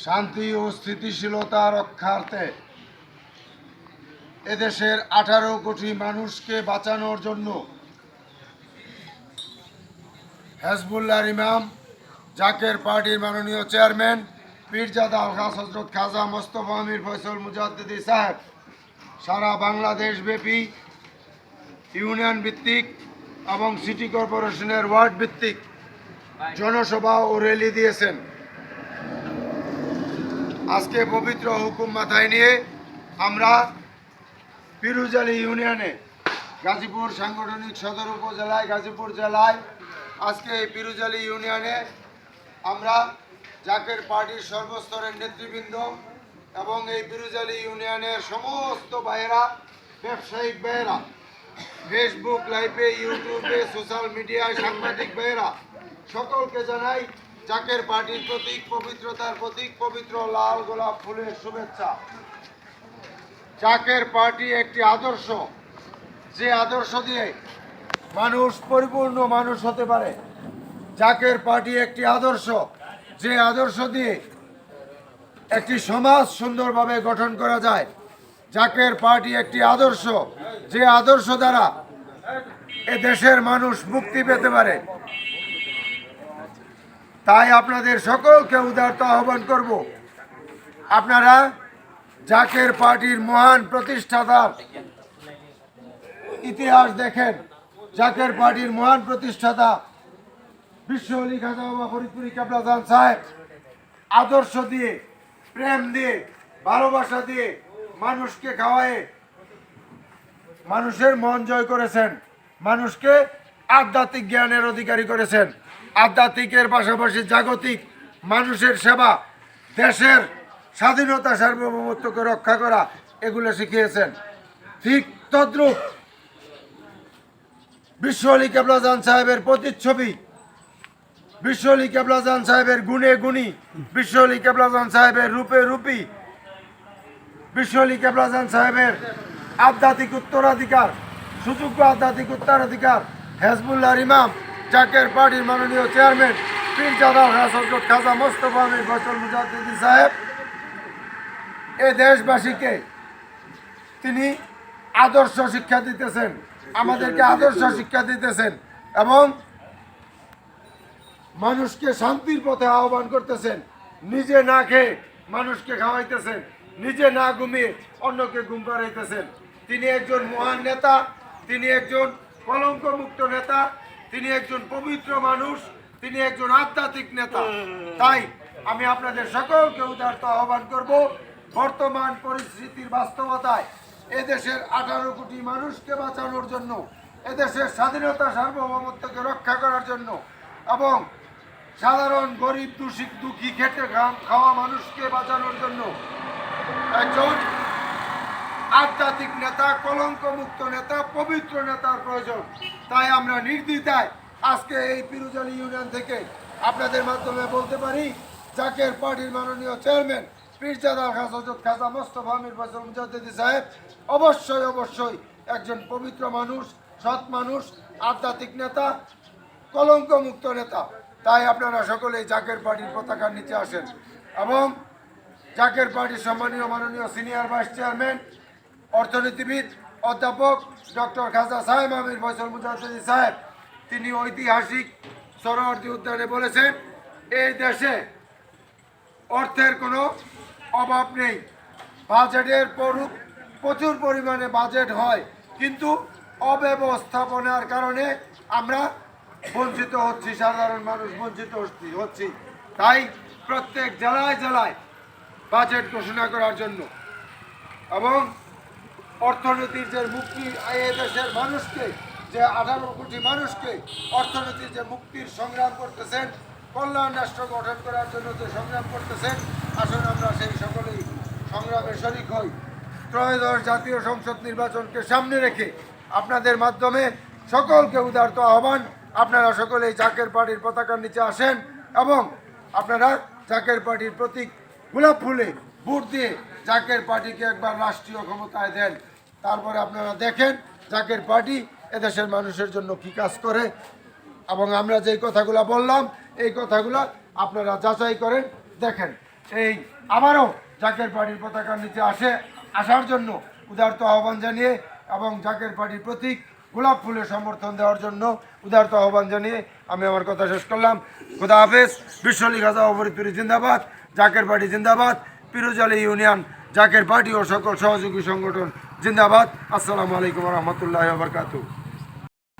শান্তি ও স্থিতিশীলতা রক্ষার্থে এদেশের 18 কোটি মানুষকে বাঁচানোর জন্য হেজবুল্লাহর ইমাম জাকের পার্টির মাননীয় চেয়ারম্যান পীরজাদা আলহাজ হজরত খাজা মোস্তফা আমির ফয়সল মুজাদ্দিদি সাহেব সারা বাংলাদেশ ব্যাপী ইউনিয়ন ভিত্তিক এবং সিটি কর্পোরেশনের ওয়ার্ড ভিত্তিক জনসভা ও র্যালি দিয়েছেন। আজকে পবিত্র হুকুম মাথায় নিয়ে আমরা পিরুজালি ইউনিয়নে গাজীপুর সাংগঠনিক সদর উপজেলায় গাজীপুর জেলায় আজকে এই পিরুজালি ইউনিয়নে আমরা জাকের পার্টির সর্বস্তরের নেতৃবৃন্দ এবং এই পিরুজালি ইউনিয়নের সমস্ত ভাইয়েরা, ব্যবসায়িক ভাইয়েরা, ফেসবুক লাইভে, ইউটিউবে, সোশ্যাল মিডিয়ায় সাংবাদিক ভাইয়েরা সকলকে জানাই জাকের পার্টির প্রতীক, পবিত্রতার প্রতীক, পবিত্র লাল গোলাপ ফুলের শুভেচ্ছা। জাকের পার্টি একটি আদর্শ, যে আদর্শ দিয়ে মানুষ পরিপূর্ণ মানুষ হতে পারে। জাকের পার্টি একটি আদর্শ, যে আদর্শ দিয়ে একটি সমাজ সুন্দরভাবে গঠন করা যায়। জাকের পার্টি একটি আদর্শ, যে আদর্শ দ্বারা এ দেশের মানুষ মুক্তি পেতে পারে। তাই আপনাদের সকলকে উদারত আহ্বান করব, আপনারা জাকের পার্টির মহান প্রতিষ্ঠাতার ইতিহাস দেখেন। জাকের পার্টির মহান প্রতিষ্ঠাতা বিশ্ব আলী খাজা বাবা ফরিদপুরি কেবলাজান সাহেব আদর্শ দিয়ে, প্রেম দিয়ে, ভালোবাসা দিয়ে মানুষকে খাওয়ায়ে মানুষের মন জয় করেছেন, মানুষকে আধ্যাত্মিক জ্ঞানের অধিকারী করেছেন। আধ্যাত্মিকের পাশাপাশি জাগতিক মানুষের সেবা, দেশের স্বাধীনতা সার্বভৌমত্বকে রক্ষা করা, এগুলো শিখিয়েছেন। ঠিক তদ্রূপ বিশ্ব আলী কেবলাজান সাহেবের প্রতিচ্ছবি, বিশ্ব আলী কেবলাজান সাহেবের গুণে গুণী, বিশ্ব আলী কেবলাজান সাহেবের রূপে রূপী, বিশ্ব আলী কেবলাজান সাহেবের আধ্যাত্মিক উত্তরাধিকার, সুযোগ্য আধ্যাত্মিক উত্তরাধিকার হেজবুল্লাহর ইমাম জাকের পার্টির মাননীয় চেয়ারম্যান পীরজাদা আলহাজ হজরত খাজা মোস্তফা আমির ফয়সল মুজাদ্দিদি সাহেব এ দেশবাসীকে তিনি আদর্শ শিক্ষা দিতেছেন, আমাদেরকে আদর্শ শিক্ষা দিতেছেন এবং মানুষকে শান্তির পথে আহ্বান করতেছেন। নিজে না খেয়ে মানুষকে খাওয়াইতেছেন, নিজে না ঘুমিয়ে অন্যকে ঘুম পাড়াইতেছেন। তিনি একজন মহান নেতা, তিনি একজন কলঙ্কমুক্ত নেতা, তিনি একজন পবিত্র মানুষ, তিনি একজন আধ্যাত্মিক নেতা। তাই আমি আপনাদের সকলকে উদারত আহ্বান করব, বর্তমান পরিস্থিতির বাস্তবতায় এদেশের 18 কোটি মানুষকে বাঁচানোর জন্য, এদেশের স্বাধীনতা সার্বভৌমত্বকে রক্ষা করার জন্য এবং সাধারণ গরিব দুঃখী খেটে খাওয়া মানুষকে বাঁচানোর জন্য একজন আধ্যাত্মিক নেতা, কলঙ্কমুক্ত নেতা, পবিত্র নেতার প্রয়োজন। তাই আমরা নির্দ্বিধায় আজকে এই পিরুজালি ইউনিয়ন থেকে আপনাদের মাধ্যমে বলতে পারি, জাকের পার্টির মাননীয় চেয়ারম্যান পীরজাদা আলহাজ হজরত খাজা মোস্তফা আমির ফয়সল মুজাদ্দিদি সাহেব অবশ্যই অবশ্যই একজন পবিত্র মানুষ, সৎ মানুষ, আধ্যাত্মিক নেতা, কলঙ্কমুক্ত নেতা। তাই আপনারা সকলেই জাকের পার্টির পতাকার নিচে আসেন এবং জাকের পার্টির সম্মানীয় মাননীয় সিনিয়র ভাইস চেয়ারম্যান অর্থনীতিবিদ অধ্যাপক ডক্টর খাজা সাহেব আমির ফয়সল মুজাদ্দিদি সাহেব তিনি ঐতিহাসিক সোহরাওয়ার্দী উদ্যানে বলেছেন, এই দেশে অর্থের কোনো অভাব নেই, বাজেটের প্রচুর পরিমাণে বাজেট হয়, কিন্তু অব্যবস্থাপনার কারণে আমরা বঞ্চিত হচ্ছি, সাধারণ মানুষ বঞ্চিত হচ্ছি। তাই প্রত্যেক জেলায় জেলায় বাজেট ঘোষণা করার জন্য এবং অর্থনীতির যে মুক্তি, এই দেশের মানুষকে, যে 18 কোটি মানুষকে অর্থনীতির যে মুক্তির সংগ্রাম করতেছেন, কল্যাণ রাষ্ট্র গঠন করার জন্য যে সংগ্রাম করতেছেন, আসলে আমরা সেই সকলেই সংগ্রামে শরিক হই। ত্রয়োদশ জাতীয় সংসদ নির্বাচনকে সামনে রেখে আপনাদের মাধ্যমে সকলকে উদারত আহ্বান, আপনারা সকলেই জাকের পার্টির পতাকার নিচে আসেন এবং আপনারা জাকের পার্টির প্রতীক গোলাপ ফুলে ভোট দিয়ে জাকের পার্টিকে একবার রাষ্ট্রীয় ক্ষমতায় দেন। তারপরে আপনারা দেখেন জাকের পার্টি এদেশের মানুষের জন্য কি কাজ করে এবং আমরা যেই কথাগুলো বললাম এই কথাগুলো আপনারা যাচাই করেন, দেখেন। এই আবারও জাকের পার্টির পতাকার নিচে আসার জন্য উদারত আহ্বান জানিয়ে এবং জাকের পার্টির প্রতীক গোলাপ ফুলের সমর্থন দেওয়ার জন্য উদারত আহ্বান জানিয়ে আমি আমার কথা শেষ করলাম। খোদা হাফেজ। বিশ্বলী গাজা ফরিদপুরি জিন্দাবাদ, জাকের পার্টি জিন্দাবাদ, পিরোজআলী ইউনিয়ন জাকের পার্টি ও সকল সহযোগী সংগঠন জিন্দাবাদ। আসসালামু আলাইকুম রহমতুল্লাহ বারকাতুহু।